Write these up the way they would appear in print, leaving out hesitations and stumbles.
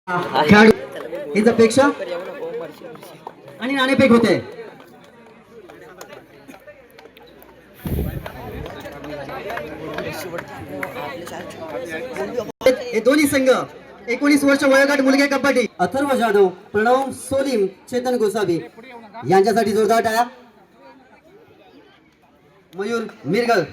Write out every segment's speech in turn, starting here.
खेळाडू हिच अपेक्षा आणि नाणेफेक होते. हे दोन्ही संघ 19 वर्ष वयोगट मुलगे कबड्डी अथर्व जाधव, प्रणव सोलिम, चेतन गोसावी यांच्यासाठी जोरदार टाळ्या. मयूर मिरगल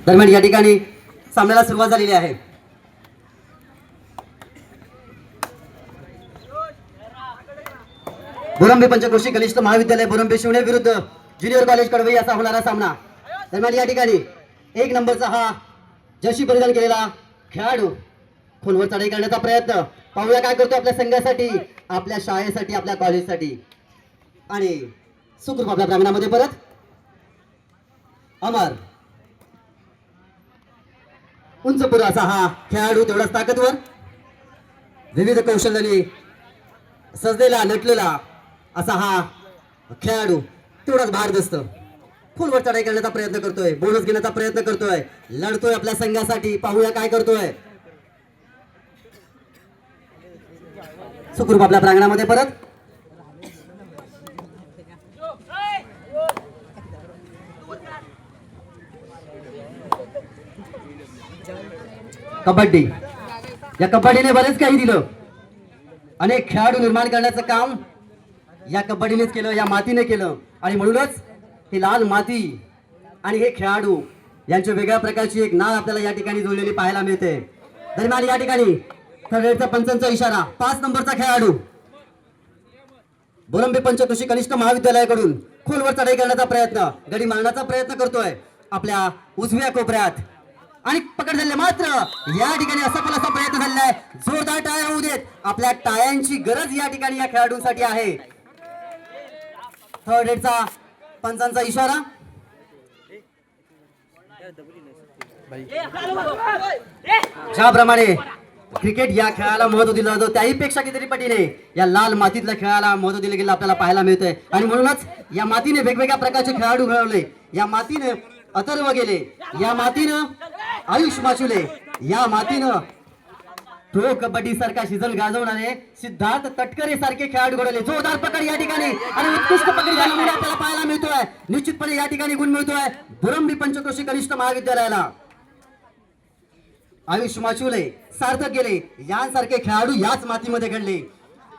दरम्यान या ठिकाणी सामन्याला सुरुवात झालेली आहे. बोरंबे पंचक्रोशी कनिष्ठ महाविद्यालय बोरंबे शिवणे विरुद्ध ज्युनियर कॉलेज कडवई असा होणारा सामना. दरम्यान या ठिकाणी 1 नंबरचा हा जर्सी परिधान केलेला खेळाडू खोलवर चढाई करण्याचा प्रयत्न. पाहूया काय करतो आपल्या संघासाठी, आपल्या शाळेसाठी, आपल्या कॉलेजसाठी. आणि सुखरूप आपल्या प्रांगणामध्ये परत. अमर उंच पुरा असा हा खेळाडू, तेवढाच ताकदवर, विविध कौशल्याने सजलेला नटलेला असा हा खेळाडू, तेवढाच भारदस्त. खोलवर चढाई करण्याचा प्रयत्न करतोय, बोनस घेण्याचा प्रयत्न करतोय, लढतोय आपल्या संघासाठी. पाहूया काय करतोय. सुखरूप आपल्या प्रांगणामध्ये परत. कबड्डी, या कबड्डीने बरेच काही दिलं. अनेक खेळाडू निर्माण करण्याचं काम या कबड्डीनेच केलं, या मातीने केलं. आणि म्हणूनच ही लाल माती आणि हे खेळाडू यांच्या वेगळ्या प्रकारची एक नाळ आपल्याला या ठिकाणी जोडलेली पाहायला मिळते. दरम्यान या ठिकाणी थर्ड पंचांचा इशारा. 5 नंबरचा खेळाडू बोरंबे पंचक्रोशी कनिष्ठ महाविद्यालयाकडून खोलवर चढाई करण्याचा प्रयत्न, गडी मारण्याचा प्रयत्न करतोय आपल्या उजव्या कोपऱ्यात. आणि पकड झाले, मात्र या ठिकाणी असफल असा प्रयत्न झालेला. जोरदार टाळ्या होऊ देत. आपल्या टाळ्यांची गरज या ठिकाणी या खेळाडूंसाठी आहे. थर्ड एडचा पंचांचा इशारा. ज्याप्रमाणे क्रिकेट या खेळाला महत्व दिलं जातं, त्याही पेक्षा कितीतरी पटीने या लाल मातीतल्या खेळाला महत्व दिले गेलं आपल्याला पाहायला मिळतंय. आणि म्हणूनच या मातीने वेगवेगळ्या प्रकारचे खेळाडू घडवले. या मातीने अथर्व गेले, या मातीनं आयुष माचुले, या मातीनं प्रो कबड्डी सारखा सीझन गाजवणारे सिद्धार्थ तटकरे सारखे खेळाडू घडवले. जोरदार पकड या ठिकाणी आणि उत्कृष्ट पकड झाल्यामुळे आपल्याला पाहायला मिळतोय. निश्चितपणे या ठिकाणी गुण मिळतोय बोरंबे पंचक्रोशी कनिष्ठ महाविद्यालयाला. आयुष माचुले, सार्थक गेले यांसारखे खेळाडू याच मातीमध्ये घडले,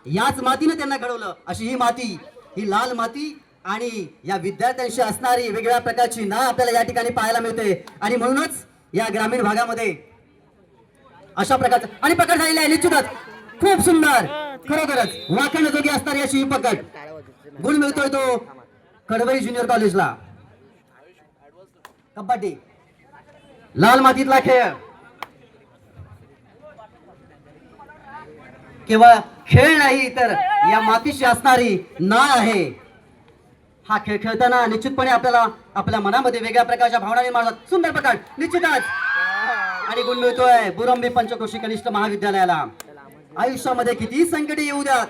याच मातीने त्यांना घडवलं. अशी ही माती, ही लाल माती आणि या विद्यार्थ्यांशी असणारी वेगवेगळ्या प्रकारची नाळ आपल्याला या ठिकाणी पाहायला मिळते. आणि म्हणूनच या ग्रामीण भागामध्ये अशा प्रकारचं आणि पकड झालेली आहे. निश्चितच खूप सुंदर, खरोखरच वाखाणजोगी असणारी अशी ही पकड. गुण मिळतोय तो कडवई ज्युनियर कॉलेजला. कबड्डी, लाल मातीतला खेळ केवळ खेळ नाही तर या मातीशी असणारी नाळ आहे. हा खेळ खेळताना निश्चितपणे आपल्याला आपल्या मनामध्ये वेगळ्या प्रकारच्या भावना निर्माण होतात. सुंदर पकड निश्चितच. आणि गुण मिळतोय बोरंबे पंचक्रोशी कनिष्ठ महाविद्यालयाला. आयुष्यामध्ये कितीही संकटे येऊ द्यात,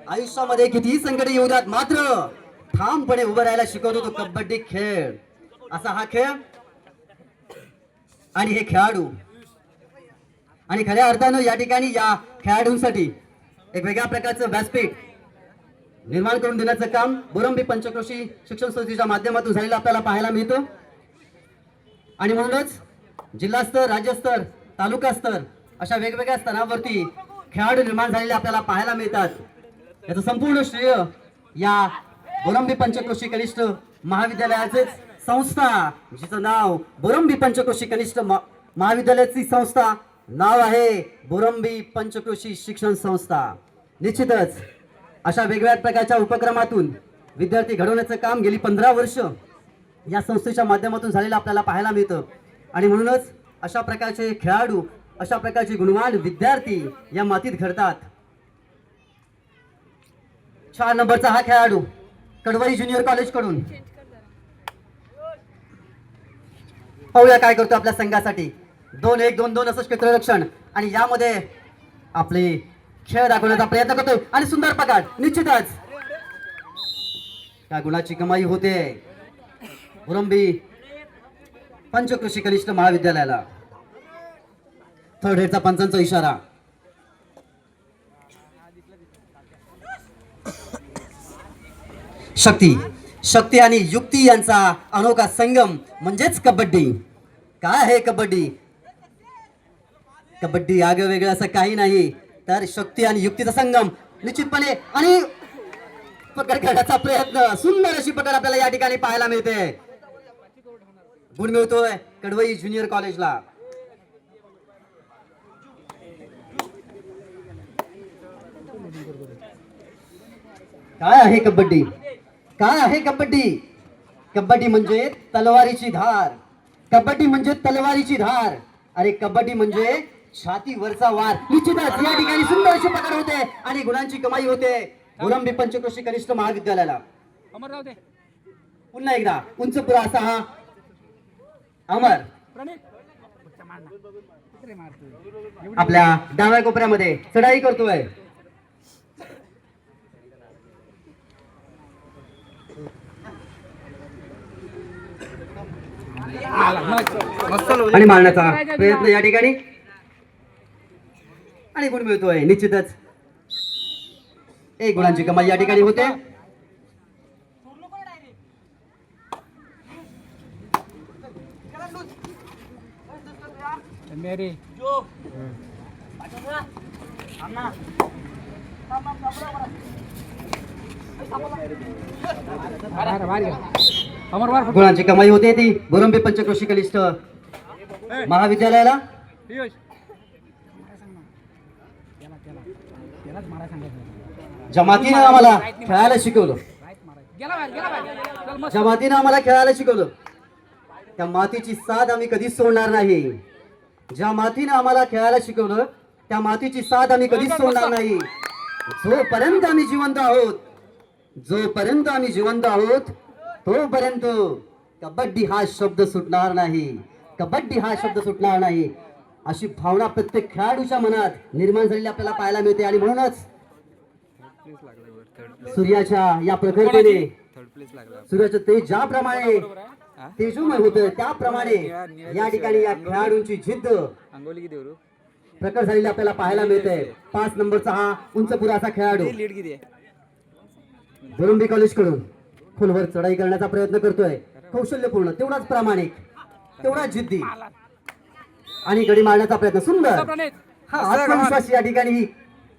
आयुष्यामध्ये कितीही संकटे येऊ द्यात, मात्र ठामपणे उभं राहायला शिकवतो तो कबड्डी खेळ. असा हा खेळ आणि हे खेळाडू. आणि खऱ्या अर्थानं या ठिकाणी या खेळाडूंसाठी एक वेगळ्या प्रकारचं व्यासपीठ निर्माण करून देण्याचं काम बोरंबे पंचक्रोशी शिक्षण संस्थेच्या माध्यमातून झालेलं आपल्याला पाहायला मिळतं. आणि म्हणूनच जिल्हास्तर, राज्यस्तर, तालुका स्तर अशा वेगवेगळ्या स्तरावरती खेळाडू निर्माण झालेले आपल्याला पाहायला मिळतात. याचं संपूर्ण श्रेय या बोरंबे पंचक्रोशी कनिष्ठ महाविद्यालयाचे संस्था, जिचं नाव बोरंबे पंचक्रोशी कनिष्ठ महाविद्यालयाची संस्था नाव आहे बोरंबे पंचक्रोशी शिक्षण संस्था. निश्चितच अशा वेगवेगळ्या प्रकारच्या उपक्रमातून विद्यार्थी घडवण्याचं काम गेली 15 वर्ष या संस्थेच्या माध्यमातून झालेलं आपल्याला पाहायला मिळतं. आणि म्हणूनच अशा प्रकारचे खेळाडू, अशा प्रकारचे गुणवान विद्यार्थी या मातीत घडतात. 4 नंबरचा हा खेळाडू कडवई ज्युनियर कॉलेज कडून. पाहूया काय करतो आपल्या संघासाठी. 2-1-2-2 असं क्षेत्ररक्षण आणि यामध्ये आपले खेळ दाखवण्याचा प्रयत्न करतोय आणि सुंदर पकड. निश्चितच त्या गुणाची कमाई होते मुरंबी पंचकृषी कनिष्ठ महाविद्यालयाला. थर्ड हेडचा पंचांचा इशारा. शक्ती आणि युक्ती यांचा अनोखा संगम म्हणजेच कबड्डी. काय आहे कबड्डी? कबड्डी आगळं वेगळं असं काही नाही, तर शक्ती आणि युक्तीचा संगम निश्चितपणे. आणि पकड करण्याचा प्रयत्न, सुंदर अशी पकड आपल्याला या ठिकाणी पाहायला मिळते. गुण मिळतोय कडवई ज्युनियर कॉलेजला. काय आहे कबड्डी? काय आहे कबड्डी? कबड्डी म्हणजे तलवारीची धार. कबड्डी म्हणजे तलवारीची धार. अरे कबड्डी म्हणजे छातीवरचा वार. निश्चितच या ठिकाणी सुंदर अशी पकड होते आणि गुणांची कमाई होते मुरंबी पंचकृषी कनिष्ठ महाविद्यालयाला. पुन्हा एकदा उंचपुरा असा हा अमर आपल्या डाव्या कोपऱ्यामध्ये चढाई करतोय. आणि मारण्याचा प्रयत्न या ठिकाणी आणि गुण मिळतोय. निश्चितच एक गुणांची कमाई या ठिकाणी होते. गुणांची कमाई होते ती मुरंबी पंचकृषी कनिष्ठ महाविद्यालयाला. जमातीनं आम्हाला खेळायला शिकवलं. जमातीनं आम्हाला खेळायला शिकवलं. त्या मातीची साथ आम्ही कधीच सोडणार नाही. ज्या मातीनं आम्हाला खेळायला शिकवलं त्या मातीची साथ आम्ही कधीच सोडणार नाही. जोपर्यंत आम्ही जिवंत आहोत, जोपर्यंत आम्ही जिवंत आहोत तोपर्यंत कबड्डी हा शब्द सुटणार नाही. कबड्डी हा शब्द सुटणार नाही. अशी भावना प्रत्येक खेळाडूच्या मनात निर्माण झालेली आपल्याला पाहायला मिळते. आणि म्हणूनच सूर्याच्या या प्रखरतेने, सूर्याचं तेज ज्याप्रमाणे तेजोमय होतं त्याप्रमाणे या ठिकाणी या खेळाडूंची जिद्द प्रकट झालेली आपल्याला पाहायला मिळते. 5 नंबरचा हा उंचपुरा असा खेळाडू मुरंबी कॉलेज कडून खोलवर चढाई करण्याचा प्रयत्न करतोय. कौशल्यपूर्ण, तेवढाच प्रामाणिक, तेवढाच जिद्दी आणि गडी मारण्याचा प्रयत्न. सुंदर हा आत्मविश्वास या ठिकाणी ही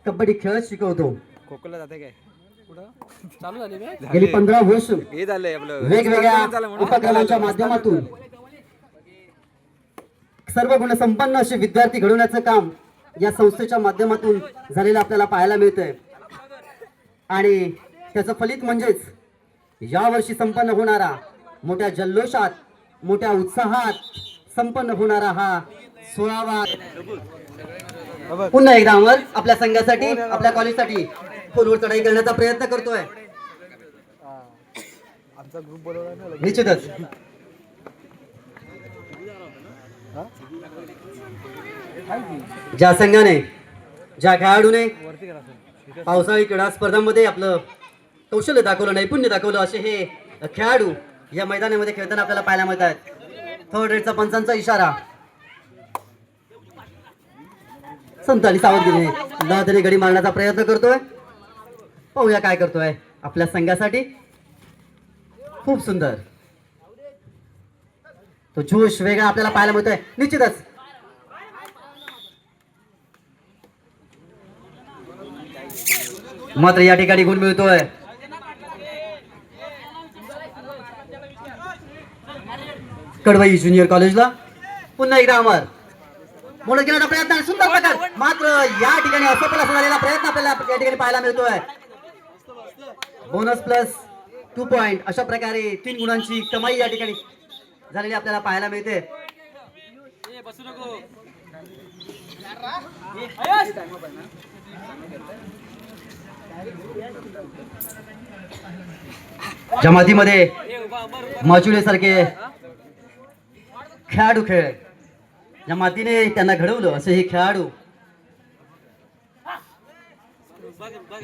कबड्डी खेळ शिकवतो. खोकला जाते काय चालू झाली गेली 15 वर्ष हे झालंय आपलं वेगवेगळ्या उपक्रमांच्या माध्यमातून सर्व गुण संपन्न असे विद्यार्थी घडवण्याचं काम या संस्थेच्या माध्यमातून झालेलं आपल्याला पाहायला मिळतंय. आणि त्याचं फलित म्हणजेच यावर्षी संपन्न होणारा मोठ्या जल्लोषात, मोठ्या उत्साहात संपन्न होणारा हा 16वा पुन्हा एकदा अमर आपल्या संघासाठी, आपल्या कॉलेजसाठी खोलवर चढाई करण्याचा प्रयत्न करतोय. निश्चितच ज्या संघाने, ज्या खेळाडूने पावसाळी क्रीडा स्पर्धांमध्ये आपलं कौशल्य दाखवलं, नैपुण्य दाखवलं, असे हे खेळाडू या मैदानामध्ये खेळताना आपल्याला पाहायला मिळत आहेत. थर्ड रेडचा पंचांचा इशारा. संताली सावधगिरी लहातरी गडी मारण्याचा प्रयत्न करतोय. पाहूया काय करतोय आपल्या संघासाठी. खूप सुंदर तो जोश वेगळा आपल्याला पाहायला मिळतोय. निश्चितच मात्र या ठिकाणी गुण मिळतोय कडवई ज्युनियर कॉलेजला. पुन्हा एकदा अमर मोडत घेण्याचा प्रयत्न, सुंदर प्रकार. मात्र या ठिकाणी असफल झालेला प्रयत्न आपल्याला या ठिकाणी पाहायला मिळतोय. बोनस प्लस 2 पॉइंट अशा प्रकारे 3 गुणांची कमाई या ठिकाणी झालेली आपल्याला पाहायला मिळते. जमातीमध्ये माचुले सारखे खेळाडू खेळ, ज्या मातीने त्यांना घडवलं असे हे खेळाडू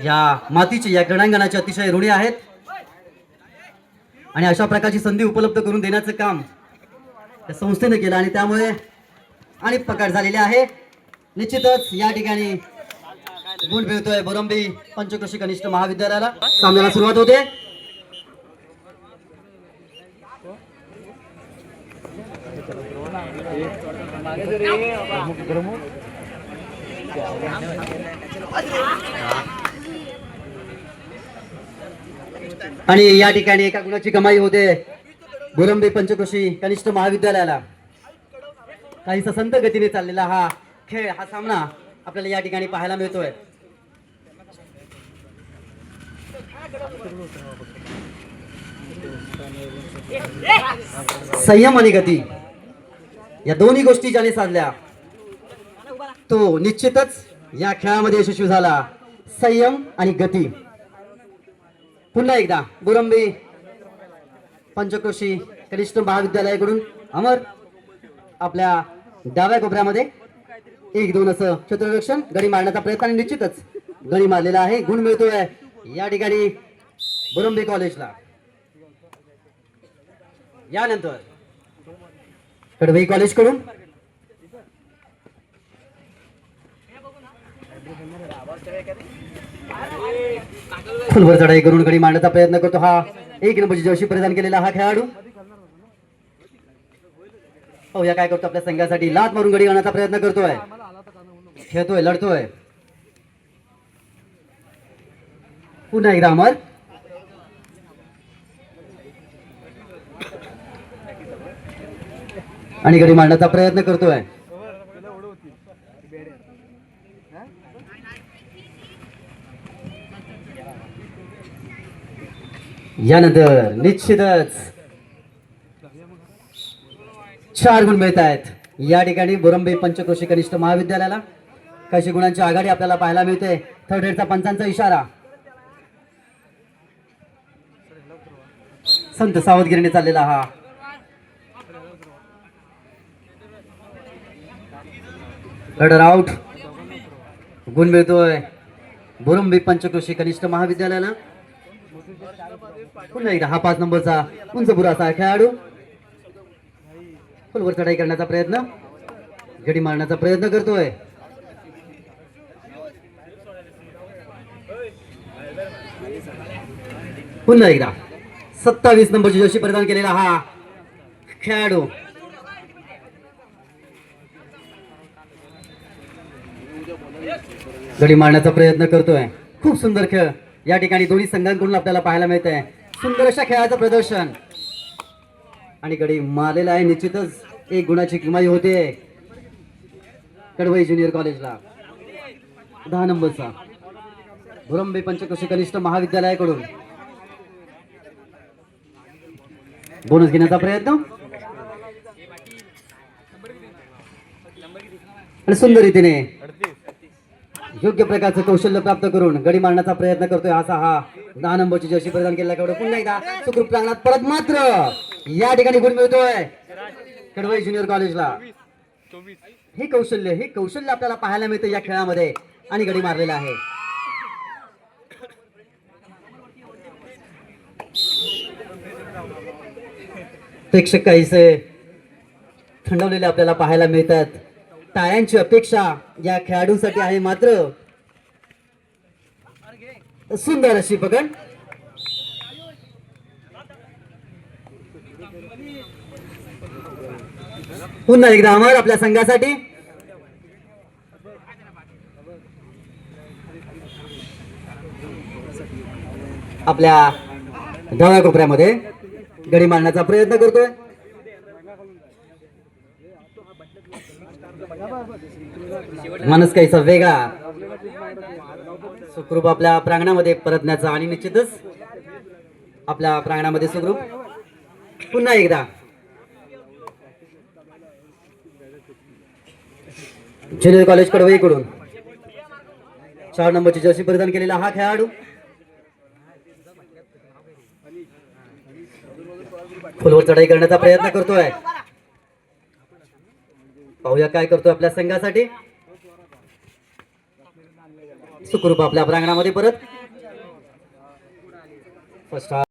या मातीचे, या गणांगणाचे अतिशय ऋणी आहेत. आणि अशा प्रकारची संधी उपलब्ध करून देण्याचं काम त्या संस्थेने केलं आणि त्यामुळे आणि पकड झालेली आहे. निश्चितच या ठिकाणी गुण मिळतोय बोरंबी पंचक्रोशी कनिष्ठ महाविद्यालयाला. सामन्याला सुरुवात होते. आणि या ठिकाणी एका गुणाची कमाई होते बोरंबी पंचक्रोशी कनिष्ठ महाविद्यालयाला. काहीसा संत गतीने चाललेला हा खेळ, हा सामना आपल्याला या ठिकाणी पाहायला मिळतोय. संयम आणि गती या दोन्ही गोष्टी ज्याने साधल्या तो निश्चितच या खेळामध्ये यशस्वी झाला. संयम आणि गती. पुन्हा एकदा बोरंबी पंचक्रोशी कनिष्ठ महाविद्यालयाकडून अमर आपल्या डाव्या कोपऱ्यामध्ये 1-2 असं क्षेत्ररक्षण, गडी मारण्याचा प्रयत्न आणि निश्चितच गडी मारलेला आहे. गुण मिळतोय या ठिकाणी बोरंबी कॉलेजला. यानंतर कडवई कॉलेज कडून फुलवर चढाई करून गडी मारण्याचा प्रयत्न करतो हा 1 नंबरची जर्सी परिधान केलेला हा खेळाडू. पाहूया काय करतो आपल्या संघासाठी. लात मारून गडी आणण्याचा प्रयत्न करतोय, खेळतोय, लढतोय. पुन्हा एकदा अमर. आणि गडी मारण्याचा प्रयत्न करतोय. यानंतर निश्चितच 4 गुण मिळत आहेत या ठिकाणी बोरंबी पंचक्रोशी कनिष्ठ महाविद्यालयाला. काही गुणांची आघाडी आपल्याला पाहायला मिळते. थर्ड हेडचा पंचांचा इशारा. संत सावधगिरीने चाललेला हा रडर आउट. गुण मिळतोय बोरंबी पंचक्रोशी कनिष्ठ महाविद्यालयाला. पुन्हा एकदा हा 5 नंबरचा उंच बुरासा खेळाडू फुलवर चढाई करण्याचा प्रयत्न, गडी मारण्याचा प्रयत्न करतोय. पुन्हा एकदा 27 नंबरची जर्सी परिधान केलेला हा खेळाडू गडी मारण्याचा प्रयत्न करतोय. खूप सुंदर खेळ या ठिकाणी दोन्ही संघांकडून आपल्याला पाहायला मिळत आहे. सुंदर अशा खेळाचं प्रदर्शन आणि गडी मारलेला आहे. निश्चितच 1 गुणाची कमाई होते कडवई ज्युनियर कॉलेजला. 10 नंबरचा बोरंबी पंचक्रोशी कनिष्ठ महाविद्यालयाकडून बोनस घेण्याचा प्रयत्न आणि सुंदर रीतीने योग्य प्रकारचं कौशल्य प्राप्त करून गडी मारण्याचा प्रयत्न करतोय असा हा 10 नंबरची जर्सी प्रदान केलेला कडवई. पुन्हा एकदा सुखरूप प्रांगणात परत मात्र या ठिकाणी गुण मिळतोय कडवई ज्युनियर कॉलेजला. हे कौशल्य आपल्याला पाहायला मिळतं या खेळामध्ये आणि गडी मारलेला आहे. प्रेक्षक काहीसे थंडवलेले आपल्याला पाहायला मिळतात. टाळ्यांची अपेक्षा या खेळाडूंसाठी आहे. मात्र सुंदर अशी पकड. पुन्हा एकदा अमर आपल्या संघासाठी. आपल्या डाव्या कोपऱ्यामध्ये गडी मारण्याचा प्रयत्न करतोय. माणूस काहीसा वेगळा सुखरूप आपल्या प्रांगणामध्ये परतण्याचा आणि निश्चितच आपल्या प्रांगणामध्ये सुखरूप. पुन्हा एकदा ज्युनियर कॉलेज कडवई कडून 4 नंबरची जर्सी परिधान केलेला हा खेळाडू फुलवर चढाई करण्याचा प्रयत्न करतोय. पाहूया काय करतोय आपल्या संघासाठी. सुखरूप आपल्या प्रांगणामध्ये परत. फर्स्ट